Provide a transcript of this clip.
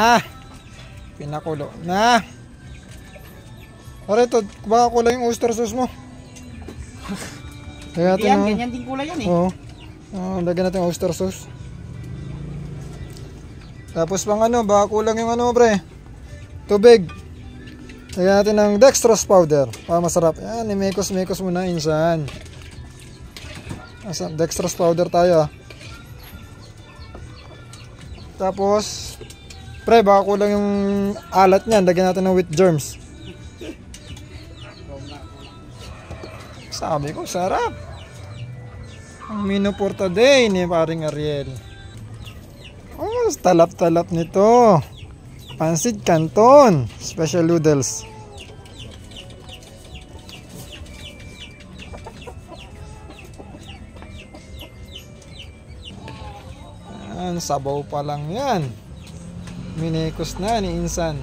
na. Pinakulo na. Pare, ito, baka kulay yung oyster sauce mo. Yan, ganyan din kulay yan eh. Oo. Lagyan natin yung oyster sauce. Tapos pang ano, baka kulang yung ano pre, tubig. Lagyan natin ng dextrose powder para masarap. Yan, imekos-mekos muna insan. Dextrose powder tayo. Tapos pre, baka kulang yung alat niyan. Lagyan natin ng wheat germs. Sabi ko, sarap. Ang menu for today ni paring Ariel. Oh, talap-talap nito. Pansit Canton, special noodles. Yan, sabaw pa lang yan. Minekos na ni Insan.